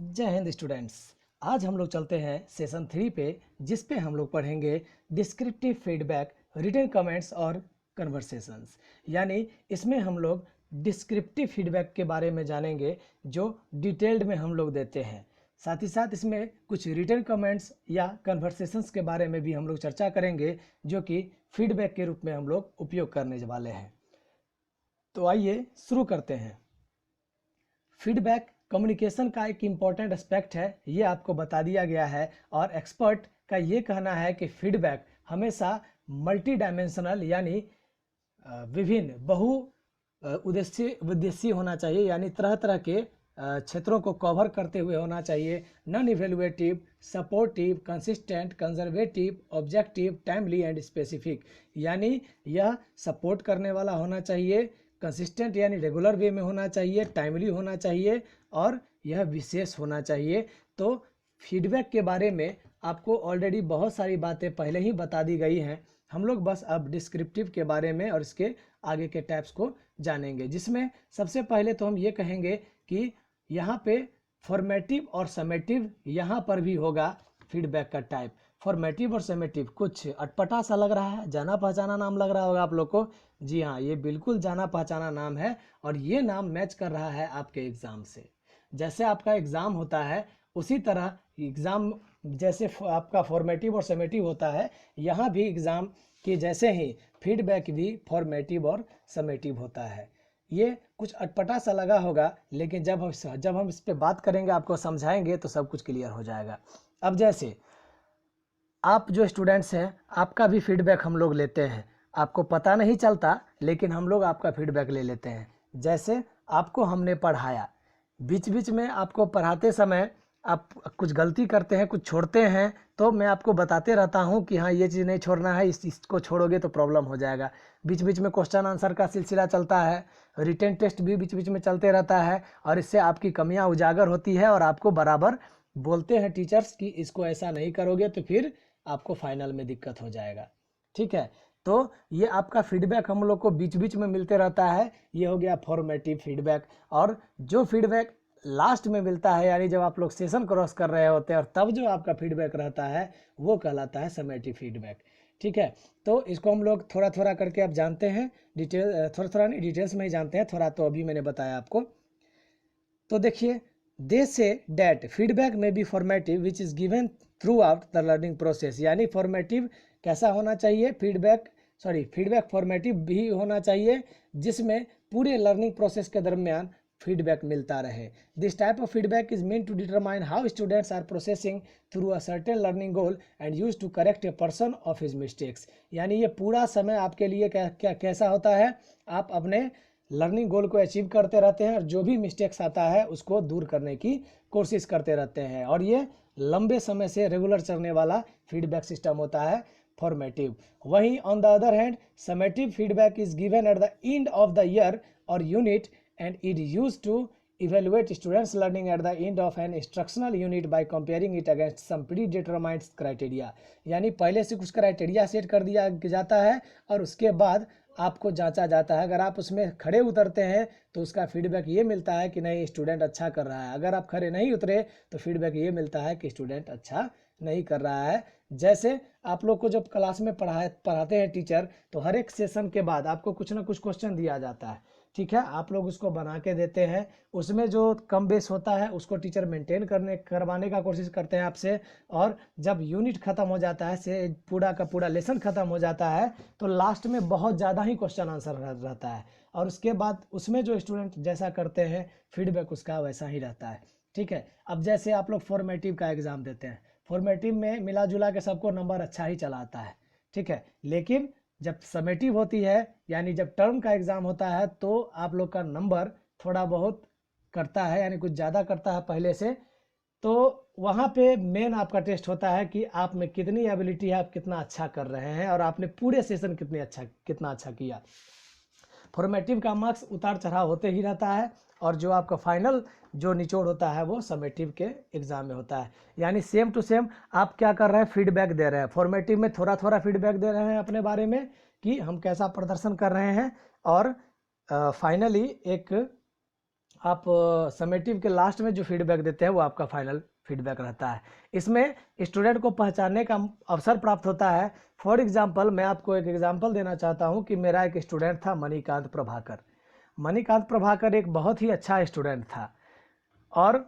जय हिंद स्टूडेंट्स। आज हम लोग चलते हैं सेशन 3 पे, जिस पे हम लोग पढ़ेंगे डिस्क्रिप्टिव फीडबैक, रिटन कमेंट्स और कन्वर्सेशंस। यानी इसमें हम लोग डिस्क्रिप्टिव फीडबैक के बारे में जानेंगे जो डिटेल्ड में हम लोग देते हैं। साथ ही साथ इसमें कुछ रिटन कमेंट्स या कन्वर्सेशंस के बारे में भी हम लोग चर्चा करेंगे, जो कि फीडबैक के रूप में हम लोग उपयोग करने वाले हैं। तो आइए शुरू करते हैं। फीडबैक कम्युनिकेशन का एक इम्पॉर्टेंट एस्पेक्ट है, ये आपको बता दिया गया है। और एक्सपर्ट का ये कहना है कि फीडबैक हमेशा मल्टी डायमेंशनल यानी विभिन्न बहु उद्देश्य होना चाहिए, यानी तरह तरह के क्षेत्रों को कवर करते हुए होना चाहिए। Non evaluative, supportive, consistent, conservative, objective, timely and specific. यानी यह सपोर्ट करने वाला होना चाहिए, कंसिस्टेंट यानी रेगुलर वे में होना चाहिए, टाइमली होना चाहिए और यह विशेष होना चाहिए। तो फीडबैक के बारे में आपको ऑलरेडी बहुत सारी बातें पहले ही बता दी गई हैं। हम लोग बस अब डिस्क्रिप्टिव के बारे में और इसके आगे के टाइप्स को जानेंगे, जिसमें सबसे पहले तो हम ये कहेंगे कि यहाँ पे फॉर्मेटिव और समेटिव यहाँ पर भी होगा फीडबैक का टाइप। फॉर्मेटिव और समेटिव कुछ अटपटा सा लग रहा है, जाना पहचाना नाम लग रहा होगा आप लोग को। जी हाँ, ये बिल्कुल जाना पहचाना नाम है और ये नाम मैच कर रहा है आपके एग्ज़ाम से। जैसे आपका एग्ज़ाम होता है उसी तरह एग्ज़ाम जैसे आपका फॉर्मेटिव और समेटिव होता है, यहाँ भी एग्ज़ाम के जैसे ही फीडबैक भी फॉर्मेटिव और समेटिव होता है। ये कुछ अटपटा सा लगा होगा, लेकिन जब हम इस पर बात करेंगे, आपको समझाएंगे तो सब कुछ क्लियर हो जाएगा। अब जैसे आप जो स्टूडेंट्स हैं, आपका भी फीडबैक हम लोग लेते हैं। आपको पता नहीं चलता, लेकिन हम लोग आपका फीडबैक ले लेते हैं। जैसे आपको हमने पढ़ाया, बीच बीच में आपको पढ़ाते समय आप कुछ गलती करते हैं, कुछ छोड़ते हैं, तो मैं आपको बताते रहता हूं कि हाँ ये चीज़ नहीं छोड़ना है, इसको छोड़ोगे तो प्रॉब्लम हो जाएगा। बीच बीच में क्वेश्चन आंसर का सिलसिला चलता है, रिटन टेस्ट भी बीच बीच में चलते रहता है और इससे आपकी कमियां उजागर होती है और आपको बराबर बोलते हैं टीचर्स कि इसको ऐसा नहीं करोगे तो फिर आपको फाइनल में दिक्कत हो जाएगा। ठीक है, तो ये आपका फीडबैक हम लोग को बीच बीच में मिलते रहता है। ये हो गया फॉर्मेटिव फीडबैक। और जो फीडबैक लास्ट में मिलता है, यानी जब आप लोग सेशन क्रॉस कर रहे होते हैं और तब जो आपका फीडबैक रहता है, वो कहलाता है समेटिव फीडबैक। ठीक है, तो इसको हम लोग थोड़ा थोड़ा करके आप जानते हैं, थोड़ा थोड़ा नहीं, डिटेल्स में ही जानते हैं, थोड़ा तो अभी मैंने बताया आपको। तो देखिए, दे से डैट फीडबैक में be formative which is given throughout the learning process. यानी फॉर्मेटिव कैसा होना चाहिए, फीडबैक फॉर्मेटिव भी होना चाहिए, जिसमें पूरे लर्निंग प्रोसेस के दरमियान फीडबैक मिलता रहे। This type of feedback is mean to determine how students are processing through a certain learning goal and use to correct a person of his mistakes. यानी ये पूरा समय आपके लिए कैसा होता है, आप अपने लर्निंग गोल को अचीव करते रहते हैं और जो भी मिस्टेक्स आता है उसको दूर करने की कोशिश करते रहते हैं। और ये लंबे समय से रेगुलर चलने वाला फीडबैक सिस्टम होता है फॉर्मेटिव। वहीं on the other hand summative feedback is given at the end of the year और unit and it use to evaluate students learning at the end of an instructional unit by comparing it against some predetermined criteria। यानी पहले से कुछ criteria set कर दिया जाता है और उसके बाद आपको जांचा जाता है। अगर आप उसमें खड़े उतरते हैं तो उसका फीडबैक ये मिलता है कि नहीं, स्टूडेंट अच्छा कर रहा है। अगर आप खड़े नहीं उतरे तो फीडबैक ये मिलता है कि स्टूडेंट अच्छा नहीं कर रहा है। जैसे आप लोग को जब क्लास में पढ़ाते हैं टीचर, तो हर एक सेशन के बाद आपको कुछ ना कुछ क्वेश्चन दिया जाता है। ठीक है, आप लोग उसको बना के देते हैं, उसमें जो कम बेस होता है उसको टीचर मेंटेन करवाने का कोशिश करते हैं आपसे। और जब यूनिट खत्म हो जाता है, से पूरा का पूरा लेसन खत्म हो जाता है, तो लास्ट में बहुत ज़्यादा ही क्वेश्चन आंसर रहता है और उसके बाद उसमें जो स्टूडेंट जैसा करते हैं फीडबैक उसका वैसा ही रहता है। ठीक है, अब जैसे आप लोग फॉर्मेटिव का एग्ज़ाम देते हैं, फॉर्मेटिव में मिला जुला के सबको नंबर अच्छा ही चला आता है। ठीक है, लेकिन जब समेटिव होती है, यानी जब टर्म का एग्ज़ाम होता है, तो आप लोग का नंबर थोड़ा बहुत करता है, यानी कुछ ज़्यादा करता है पहले से। तो वहाँ पे मेन आपका टेस्ट होता है कि आप में कितनी एबिलिटी है, आप कितना अच्छा कर रहे हैं और आपने पूरे सेशन कितना अच्छा किया। फॉर्मेटिव का मार्क्स उतार चढ़ाव होते ही रहता है और जो आपका फाइनल जो निचोड़ होता है वो समेटिव के एग्जाम में होता है। यानी सेम टू सेम आप क्या कर रहे हैं, फीडबैक दे रहे हैं। फॉर्मेटिव में थोड़ा थोड़ा फीडबैक दे रहे हैं अपने बारे में कि हम कैसा प्रदर्शन कर रहे हैं, और फाइनली एक आप समेटिव के लास्ट में जो फीडबैक देते हैं वो आपका फाइनल फीडबैक रहता है। इसमें स्टूडेंट को पहचानने का अवसर प्राप्त होता है। फॉर एग्जांपल मैं आपको एक एग्जांपल देना चाहता हूं कि मेरा एक स्टूडेंट था मणिकांत प्रभाकर। मणिकांत प्रभाकर एक बहुत ही अच्छा स्टूडेंट था और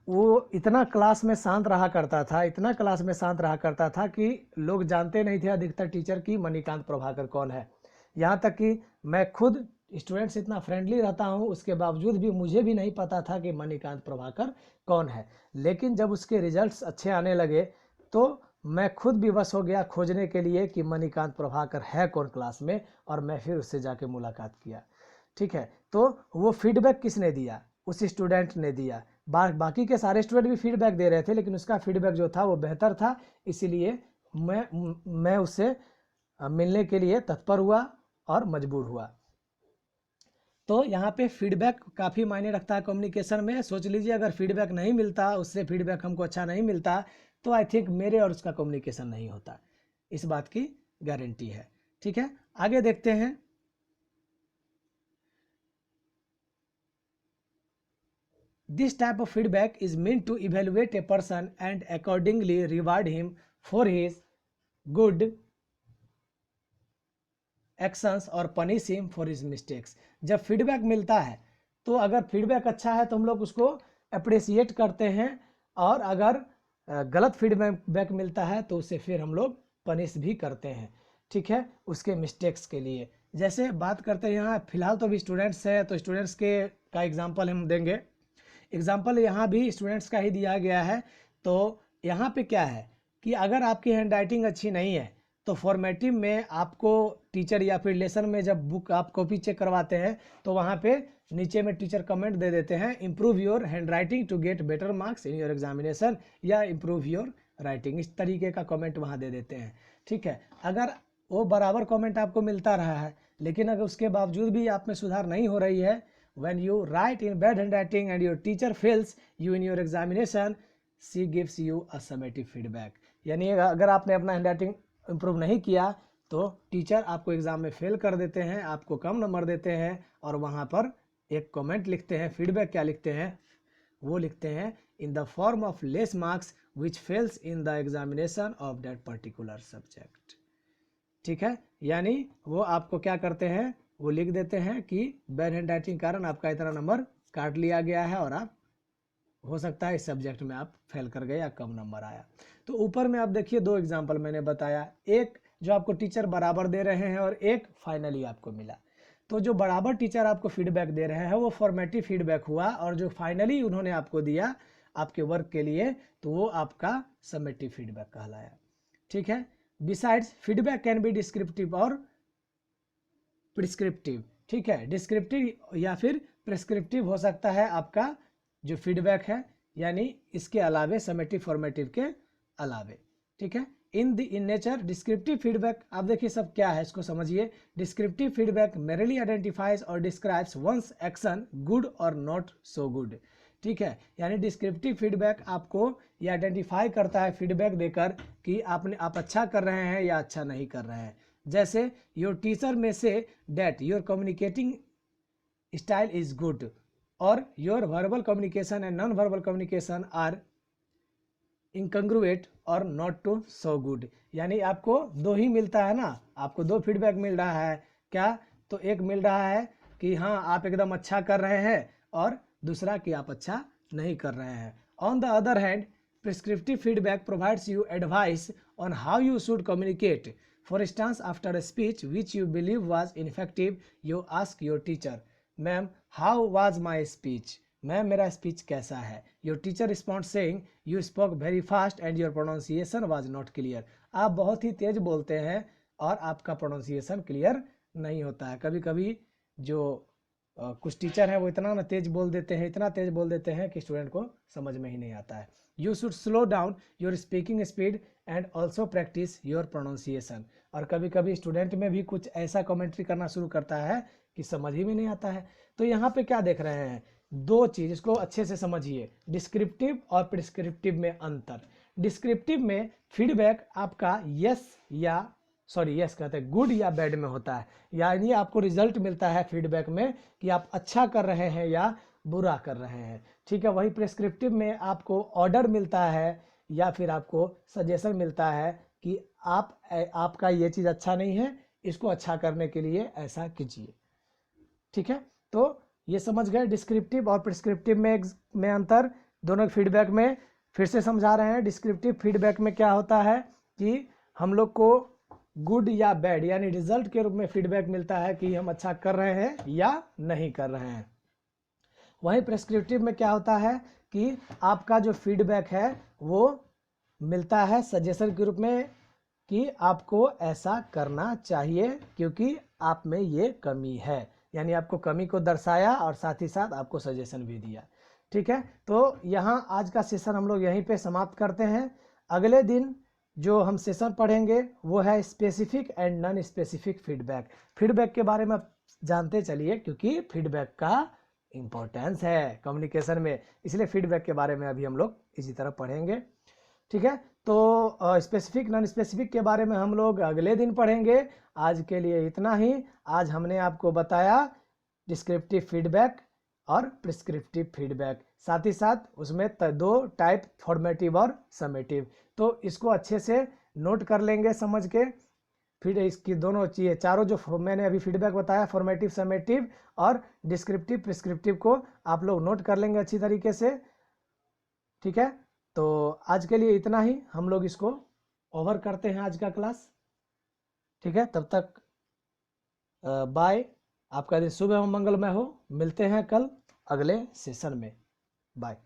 वो इतना क्लास में शांत रहा करता था, इतना क्लास में शांत रहा करता था कि लोग जानते नहीं थे अधिकतर टीचर की मणिकांत प्रभाकर कौन है। यहाँ तक कि मैं खुद स्टूडेंट से इतना फ्रेंडली रहता हूँ, उसके बावजूद भी मुझे भी नहीं पता था कि मणिकांत प्रभाकर कौन है। लेकिन जब उसके रिजल्ट्स अच्छे आने लगे तो मैं खुद विवश हो गया खोजने के लिए कि मणिकांत प्रभाकर है कौन क्लास में, और मैं फिर उससे जाके मुलाकात किया। ठीक है, तो वो फीडबैक किसने दिया? उस स्टूडेंट ने दिया। बाकी के सारे स्टूडेंट भी फीडबैक दे रहे थे, लेकिन उसका फीडबैक जो था वो बेहतर था, इसीलिए मैं उससे मिलने के लिए तत्पर हुआ और मजबूर हुआ। तो यहाँ पे फीडबैक काफ़ी मायने रखता है कम्युनिकेशन में। सोच लीजिए अगर फीडबैक नहीं मिलता, उससे फीडबैक हमको अच्छा नहीं मिलता, तो आई थिंक मेरे और उसका कम्युनिकेशन नहीं होता, इस बात की गारंटी है। ठीक है, आगे देखते हैं। This type of feedback is meant to evaluate a person and accordingly reward him for his good actions और punish him for his mistakes। जब फीडबैक मिलता है तो अगर फीडबैक अच्छा है तो हम लोग उसको अप्रिसिएट करते हैं, और अगर गलत फीडबैक मिलता है तो उसे फिर हम लोग पनिश भी करते हैं। ठीक है, उसके मिस्टेक्स के लिए। जैसे बात करते हैं यहाँ फिलहाल तो भी स्टूडेंट्स है, तो स्टूडेंट्स के का एग्जाम्पल हम देंगे। एग्जाम्पल यहाँ भी स्टूडेंट्स का ही दिया गया है। तो यहाँ पे क्या है कि अगर आपकी हैंडराइटिंग अच्छी नहीं है तो फॉर्मेटिव में आपको टीचर या फिर लेसन में जब बुक आप कॉपी चेक करवाते हैं तो वहाँ पे नीचे में टीचर कमेंट दे देते हैं, improve your handwriting to get better marks in your examination, या इम्प्रूव योर राइटिंग, इस तरीके का कमेंट वहाँ दे देते हैं। ठीक है, अगर वो बराबर कमेंट आपको मिलता रहा है लेकिन अगर उसके बावजूद भी आप में सुधार नहीं हो रही है, when you write in bad handwriting and your teacher fails you in your examination, she gives you a summative feedback। यानी अगर आपने अपना हैंडराइटिंग इम्प्रूव नहीं किया तो टीचर आपको एग्जाम में फेल कर देते हैं, आपको कम नंबर देते हैं, और वहाँ पर एक कमेंट लिखते हैं। फीडबैक क्या लिखते हैं? वो लिखते हैं in the form of less marks which fails in the examination of that particular subject. ठीक है, यानी वो आपको क्या करते हैं, वो लिख देते हैं कि बैड हैंड राइटिंग कारण आपका इतना नंबर काट लिया गया है और आप हो सकता है इस सब्जेक्ट में आप फेल कर गए या कम नंबर आया। तो ऊपर में आप देखिए दो एग्जाम्पल मैंने बताया, एक जो आपको टीचर बराबर दे रहे हैं और एक फाइनली आपको मिला। तो जो बराबर टीचर आपको फीडबैक दे रहे हैं वो फॉर्मेटिव फीडबैक हुआ, और जो फाइनली उन्होंने आपको दिया आपके वर्क के लिए तो वो आपका समेटिव फीडबैक कहलाया। ठीक है, besides feedback can be descriptive और प्रिस्क्रिप्टिव। ठीक है, डिस्क्रिप्टिव या फिर प्रिस्क्रिप्टिव हो सकता है आपका जो फीडबैक है, यानी इसके अलावे समेटिव फॉर्मेटिव के अलावे। ठीक है, इन नेचर डिस्क्रिप्टिव फीडबैक, आप देखिए सब क्या है इसको समझिए। डिस्क्रिप्टिव फीडबैक मेरली आइडेंटिफाइज और डिस्क्राइब्स वंस एक्शन गुड और नॉट सो गुड। ठीक है, यानी डिस्क्रिप्टिव फीडबैक आपको ये आइडेंटिफाई करता है फीडबैक देकर कि आप अच्छा कर रहे हैं या अच्छा नहीं कर रहे हैं। जैसे your teacher may say that your communicating style is good, और your verbal communication and non verbal communication are incongruent और नॉट टू सो गुड। यानी आपको दो ही मिलता है ना, आपको दो फीडबैक मिल रहा है क्या? तो एक मिल रहा है कि हाँ आप एकदम अच्छा कर रहे हैं, और दूसरा कि आप अच्छा नहीं कर रहे हैं। On the other hand prescriptive feedback provides you advice on how you should communicate. For instance, after a speech which you believe was ineffective, you ask your teacher, "Ma'am, how was my speech?" Ma'am मेरा speech कैसा है? Your teacher responds saying, "You spoke very fast and your pronunciation was not clear." आप बहुत ही तेज बोलते हैं और आपका pronunciation clear नहीं होता है। कभी कभी जो कुछ टीचर हैं वो इतना ना तेज बोल देते हैं, इतना तेज बोल देते हैं कि स्टूडेंट को समझ में ही नहीं आता है। You should slow down your speaking speed and also practice your pronunciation. और कभी कभी स्टूडेंट में भी कुछ ऐसा कमेंट्री करना शुरू करता है कि समझ ही में नहीं आता है। तो यहाँ पे क्या देख रहे हैं, दो चीज, इसको अच्छे से समझिए, डिस्क्रिप्टिव और प्रिस्क्रिप्टिव में अंतर। डिस्क्रिप्टिव में फीडबैक आपका यस कहते हैं गुड या बैड में होता है, यानी आपको रिजल्ट मिलता है फीडबैक में कि आप अच्छा कर रहे हैं या बुरा कर रहे हैं। ठीक है, वही प्रिस्क्रिप्टिव में आपको ऑर्डर मिलता है या फिर आपको सजेशन मिलता है कि आपका ये चीज़ अच्छा नहीं है, इसको अच्छा करने के लिए ऐसा कीजिए। ठीक है, तो ये समझ गए डिस्क्रिप्टिव और प्रिस्क्रिप्टिव में अंतर। दोनों फीडबैक में फिर से समझा रहे हैं। डिस्क्रिप्टिव फीडबैक में क्या होता है कि हम लोग को गुड या बैड यानी रिजल्ट के रूप में फीडबैक मिलता है कि हम अच्छा कर रहे हैं या नहीं कर रहे हैं। वहीं प्रिस्क्रिप्टिव में क्या होता है कि आपका जो फीडबैक है वो मिलता है सजेशन के रूप में कि आपको ऐसा करना चाहिए क्योंकि आप में ये कमी है, यानी आपको कमी को दर्शाया और साथ ही साथ आपको सजेशन भी दिया। ठीक है, तो यहाँ आज का सेशन हम लोग यहीं पे समाप्त करते हैं। अगले दिन जो हम सेशन पढ़ेंगे वो है specific and non specific feedback. Feedback के बारे में जानते चलिए क्योंकि फीडबैक का इम्पोर्टेंस है कम्युनिकेशन में, इसलिए फीडबैक के बारे में अभी हम लोग इसी तरह पढ़ेंगे। ठीक है, तो स्पेसिफिक नॉन स्पेसिफिक के बारे में हम लोग अगले दिन पढ़ेंगे। आज के लिए इतना ही। आज हमने आपको बताया डिस्क्रिप्टिव फीडबैक और प्रिस्क्रिप्टिव फीडबैक, साथ ही साथ उसमें दो टाइप, फॉर्मेटिव और समेटिव। तो इसको अच्छे से नोट कर लेंगे समझ के। फिर इसकी दोनों चीज़ें, चारों जो मैंने अभी फीडबैक बताया, फॉर्मेटिव, समेटिव और डिस्क्रिप्टिव, प्रिस्क्रिप्टिव को आप लोग नोट कर लेंगे अच्छी तरीके से। ठीक है, तो आज के लिए इतना ही। हम लोग इसको ओवर करते हैं आज का क्लास। ठीक है, तब तक बाय। आपका दिन शुभ एवं मंगलमय हो। मिलते हैं कल अगले सेशन में। बाय।